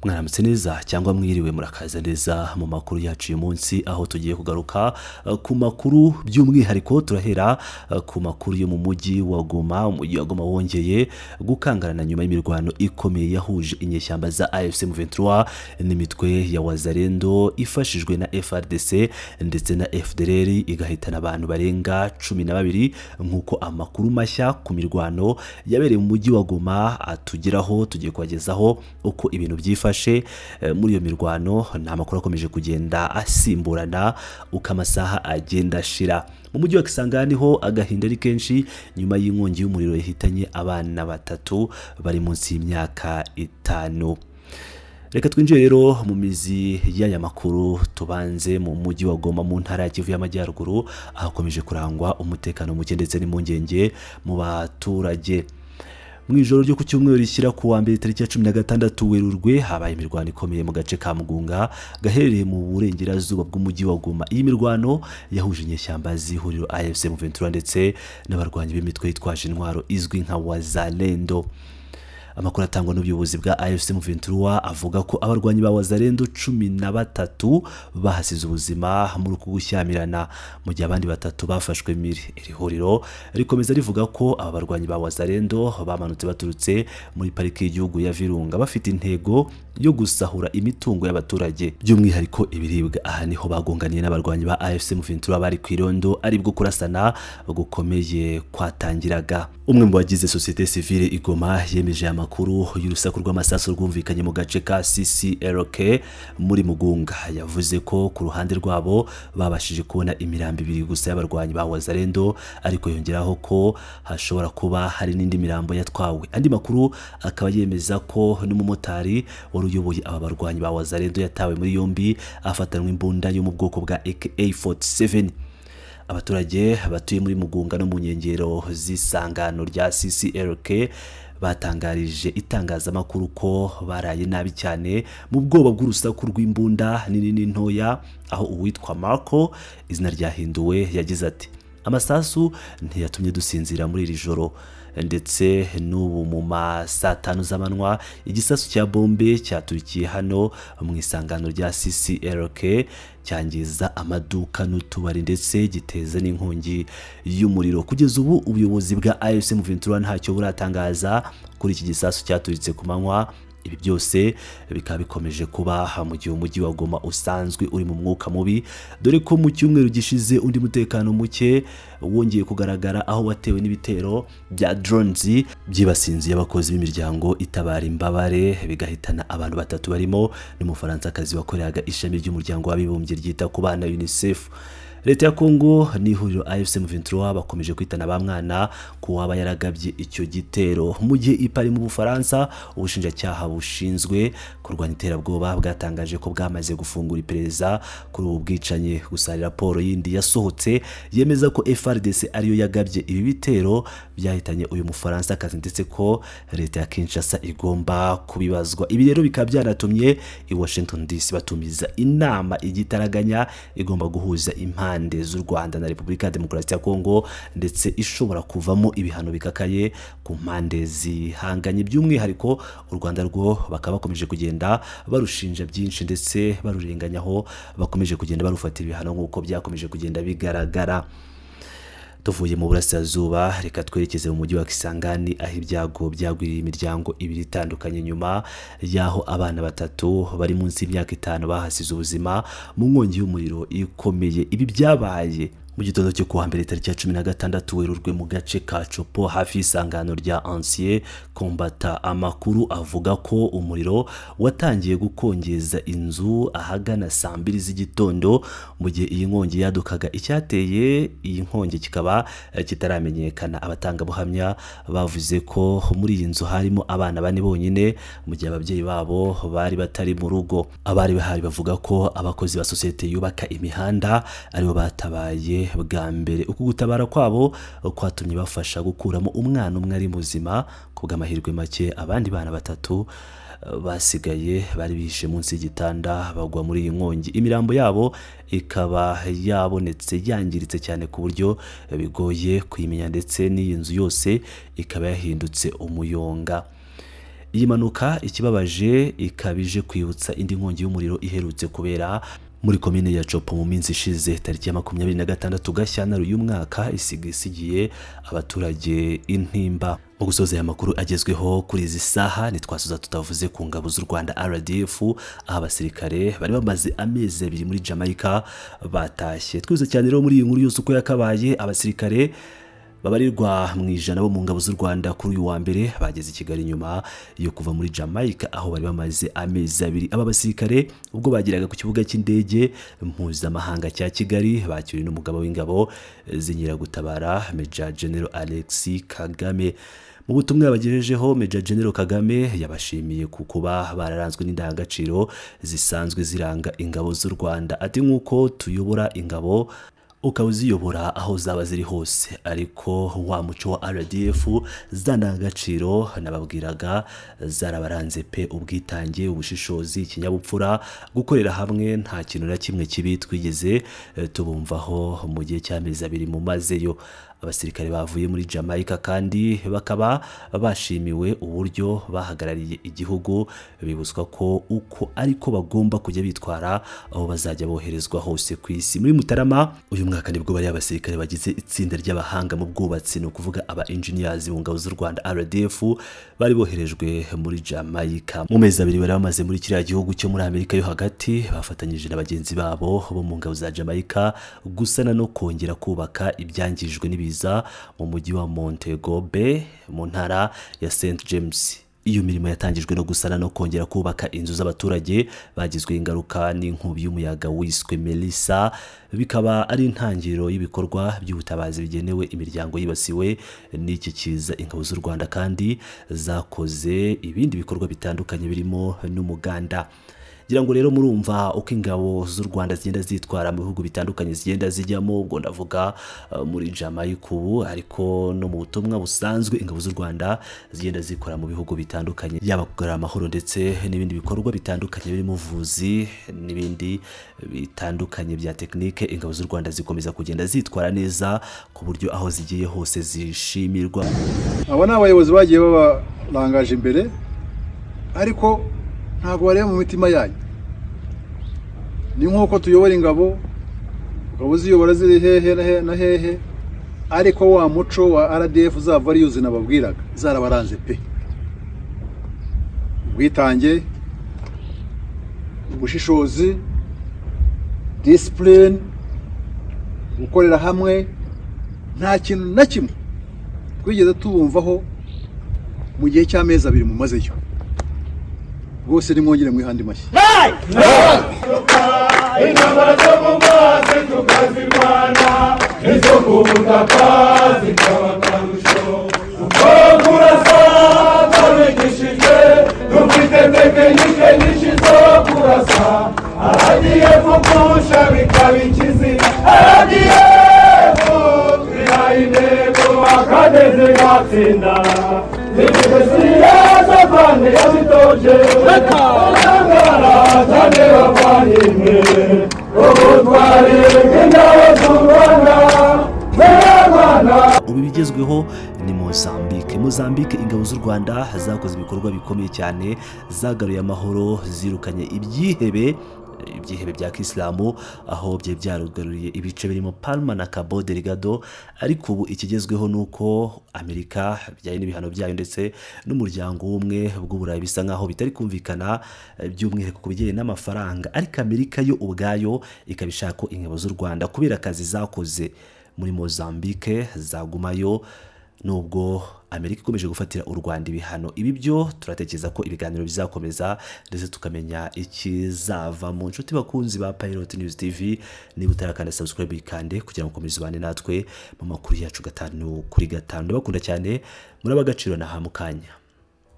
Mwaramutse neza cyangwa mwiriwe murakaza neza mu makuru yacu uyu munsi, aho tugiye kugaruka ku makuru by'umwihariko. Turahera ku makuru yo mu mujyi wa Goma. Umujyi wa Goma wongeye gukangarana nyuma y'imirwano ikomeye yahuje inyeshyamba za AFC M23 n'imitwe ya Wazalendo ifashijwe na FARDC ndetse na FDLR, igahitana abantu barenga 12 nk'uko amakuru mashya ku mirwano yabereye mu mujyi wa Goma atugeraho. Tugiye kubagezaho uko ibintu byifashe muri iyo mirwano. Ni amakuru akomeje kugenda asimburana uko amasaha agenda ashira. Mu mujyi wa Kisangani ho agahinda ari kenshi nyuma y'inkongi y'umuriro yahitanye abana batatu bari munsi y'imyaka 5. Reka twinjire rero mu mizi y'aya makuru. Tubanze mu mujyi wa Goma mu ntara ya Kivu y'Amajyaruguru, ahakomeje kurangwa umutekano muke ndetse n'impungenge mu baturage. Mu ijoro ryo ku cyumweru rishyira ku wa mbere tariki ya 16 Werurwe habaye imirwano ikomeye mu gace ka Mugunga gaherereye mu burengerazuba bw'umujyi wa Goma. Iyi mirwano yahuje inyeshyamba z'ihuriro AFC M23 ndetse n'abarwanyi b'imitwe yitwaje intwaro izwi nka Wazalendo. Amakuru atangwa n'ubuyobozi bwa AFC M23 avuga ko abarwanyi ba Wazalendo 13 bahasize ubuzima muri uku gushyamirana, mu gihe abandi batatu bafashwe miri. Iri huriro rikomeza rivuga ko aba barwanyi ba Wazalendo bamanutse baturutse muri pariki y'igihugu ya Virunga bafite intego yo gusahura imitungo y'abaturage, by'umwihariko ibiribwa. Aha niho bagonganiye n'abarwanyi ba AFC M23 bari ku irondo, aribwo kurasana gukomeye kwatangiraga. Umwe mu bagize societe civile igoma yemeje amakuru y'urusaku rw'amasasu rwumvikanye mu gace ka CCLK muri Mugunga. Yavuze ko ku ruhande rwabo babashije kubona imirambo 2 gusa y'abarwanyi ba Wazalendo, ariko yongeraho ko hashobora kuba hari n'indi mirambo yatwawe. Andi makuru akaba yemeza ko n'umumotari wari uyoboye aba barwanyi ba Wazalendo yatawe muri yombi afatanwe imbunda yo mu bwoko bwa AK-47. Abaturage batuye muri Mugunga no mu nkengero z'isangano rya CCLK batangarije itangazamakuru ko baraye nabi cyane mu bwoba bw'urusaku rw'imbunda nini n'intoya, aho uwitwa Marco, izina ryahinduwe, yagize ati amasasu ntiyatumye dusinzira muri iri joro, ndetse n'ubu mu saa 5 z'amanywa igisasu cya bombe cyaturikiye hano mu isangano rya CCLK cyangiza amaduka n'utubari ndetse giteza n'inkongi y'umuriro. Kugeza ubu ubuyobozi bwa AFC M23 ntacyo buratangaza kuri iki gisasu cyaturitse ku manywa. Ibi byose bikaba bikomeje kuba mu gihe umujyi wa Goma usanzwe uri mu mwuka mubi, dore ko mu cyumweru gishize undi mutekano muke wongeye kugaragara, aho watewe n'ibitero bya drones byibasinziye abakozi b'imiryango itabara imbabare, bigahitana abantu batatu barimo n'umufaransa-kazi wakoreraga ishami ry'umuryango w'abibumbye ryita ku bana UNICEF. Leta ya Kongo n'ihuriro AFC M23 bakomeje kwitana ba mwana ku waba yaragabye icyo gitero. Mu gihe ipari mu Bufaransa, ubushinjacyaha bushinzwe kurwanya iterabwoba bwatangaje ko bwamaze gufungura iperereza kuri ubu bwicanyi. Gusa raporo yindi yasohotse yemeza ko FARDC ariyo yagabye ibi bitero byahitanye uyu Mufaransa-kazi, ndetse ko leta ya Kinshasa igomba kubibazwa. Ibi rero bikaba byanatumye i Washington DC batumiza inama igitaraganya igomba guhuza impande z'u Rwanda na Repubulika ya Demokarasi ya Kongo, ndetse ishobora kuvamo ibihano bikakaye ku mpande zihanganye. By'umwihariko u Rwanda rwo bakaba bakomeje kugenda barushinja byinshi ndetse barurenganyaho, bakomeje kugenda barufatira ibihano nk'uko byakomeje kugenda bigaragara. Tuvuye mu burasirazuba, reka twerekeze mu mujyi wa Kisangani, aho ibyago byagwiriye imiryango 2 itandukanye nyuma yaho abana batatu bari munsi y'imyaka 5 bahasize ubuzima mu nkongi y'umuriro ikomeye. Ibi byabaye mu gitondo cyo kuwa mbere tariki ya 16 Werurwe mu gace ka Chopo hafi y'isangano rya Ancien Combattant. Amakuru avuga ko umuriro watangiye gukongeza inzu ahagana saa 2 z'igitondo, mu gihe iyi nkongi yadukaga. Icyateye iyi nkongi kikaba kitaramenyekana. Abatangabuhamya bavuze ko muri iyi nzu harimo abana 4 bonyine, mu gihe ababyeyi babo bari batari mu rugo. Abari bahari bavuga ko abakozi ba societe yubaka imihanda aribo batabaye bwa mbere. Uku gutabara kwabo kwatumye bafasha gukuramo umwana umwe ari muzima. Kubw'amahirwe make abandi bana batatu basigaye bari bishe munsi y'igitanda bagwa muri iyi nkongi. Imirambo yabo ikaba yabonetse yangiritse cyane ku buryo bigoye kuyimenya, ndetse n'iyi nzu yose ikaba yahindutse umuyonga. iyi mpanuka ikibabaje ikabije kwibutsa indi nkongi y'umuriro iherutse kubera muri komine ya Copo mu minsi ishize tariki ya 26 Gashyantare uyu mwaka isigiye abaturage intimba. Mu gusoza aya makuru agezweho kuri izi saha nitwasuza tutavuze ku ngabo z'u Rwanda RDF aho abasirikare bari bamaze amezi 2 muri Jamaica batashye. Twize cyane rero muri iyi nkuru yose uko yakabaye abasirikare babarirwa mu ijana bo mu ngabo z'u Rwanda kuri uyu wa mbere bageze i Kigali nyuma yo kuva muri Jamaica aho bari bamaze amezi 2. Aba basirikare ubwo bagiraga ku kibuga cy'indege mpuzamahanga cya Kigali bakiriwe n'umugabo w'ingabo z'inkeragutabara Major General Alexis Kagame. Mu butumwa yabagejejeho Major General Kagame yabashimiye kuba bararanzwe n'indangagaciro zisanzwe ziranga ingabo z'u Rwanda. Ati nk'uko tuyobora ingabo ukaba uziyobora aho zaba ziri hose, ariko wa muco wa RDF zandangagaciro nababwiraga zarabaranze pe: ubwitange, ubushishozi, ikinyabupfura, gukorera hamwe, nta kintu na kimwe kibi twigeze tubumvaho mu gihe cy'amezi 2 mu mazeyo. Abasirikare bavuye muri Jamaica kandi bakaba bashimiwe uburyo bahagarariye igihugu, bibuswa ko uko ariko bagomba kujya bitwara aho bazajya boherezwa hose ku isi. Muri Mutarama uyu mwaka nibwo bari abasirikare bagize itsinda ry'abahanga mu bwubatsi, no kuvuga aba engineers mu ngabo z'u Rwanda RDF bari boherejwe muri Jamaica. Mu mezi 2 bari bamaze muri kiriya gihugu cyo muri Amerika yo hagati, bafatanyije na bagenzi babo bo mu ngabo za Jamaica gusana no kongera kubaka ibyangijwe n'ibiza mu mujyi wa Montego Bay mu ntara ya St James. Iyo mirimo yatangijwe no gusana no kongera kubaka inzu z'abaturage bagizwe ingaruka n'inkubi y'umuyaga wiswe Melissa, bikaba ari intangiriro y'ibikorwa by'ubutabazi bigenewe imiryango yibasiwe n'iki kiza. Ingabo z'u Rwanda kandi zakoze ibindi bikorwa bitandukanye birimo n'umuganda. Ngira ngo rero murumva uko ingabo z'u Rwanda zigenda zitwara mu bihugu bitandukanye zigenda zijyamo, ubwo ndavuga muri Jamaica ubu, ariko no mu butumwa busanzwe ingabo z'u Rwanda zigenda zikora mu bihugu bitandukanye, yaba kugarura amahoro ndetse n'ibindi bikorwa bitandukanye birimo ubuvuzi n'ibindi bitandukanye bya tekinike. Ingabo z'u Rwanda zikomeza kugenda zitwara neza ku buryo aho zigiye hose zishimirwa. Aba n'abayobozi bagiye babarangaje imbere, ariko ntabwo bareba mu mitima yanyu. Ni nk'uko tuyobora ingabo ziyobora ziri hehe na hehe, ariko wa muco wa RDF uzava ari yuzi nababwiraga zarabaranze pe: ubwitange, ubushishozi, discipline, gukorera hamwe. Nta kintu na kimwe twigeze tubumvaho mu gihe cy'amezi 2 mu mazeyo. Bose nimwongere mwihandi mashyi. Intambara zo mu mazi tukazirwana, izo ku butaka zikaba akarusho. Uko kurasa twabigishijwe, dufite tekinike nyinshi zo kurasa. Aragiye kupusha bikaba ikizira, aragiye twihaye intego akageze gatsinda. Ubu bigezweho ni Mozambique. Ingabo z'u Rwanda zakoze ibikorwa bikomeye cyane, zagaruye amahoro, zirukanye ibyihebe bya Kisilamu aho bye byarugaruriye ibice birimo Palma na Cabo Delgado. Ariko ubu ikigezweho nuko Amerika byaye n'ibihano byayo ndetse n'umuryango w'umwe bw'Uburayi bisa nkaho bitari kumvikana by'umwihariko ku bijyanye n'amafaranga, ariko Amerika yo ubwayo ikabishaka ko ingabo z'u Rwanda kubera akazi zakoze muri Mozambique zagumayo, nubwo Amerika ikomeje gufatira u Rwanda ibihano. Ibi byo turatekereza ko ibiganiro bizakomeza ndetse tukamenya ikizava mu nshuti bakunzi ba Pilot News TV. Niba utarakanda subscribe ikande kugira ngo ukomeze ubane natwe mu makuru yacu 5 kuri 5. Bakunda cyane muri abagaciro na hamukanya.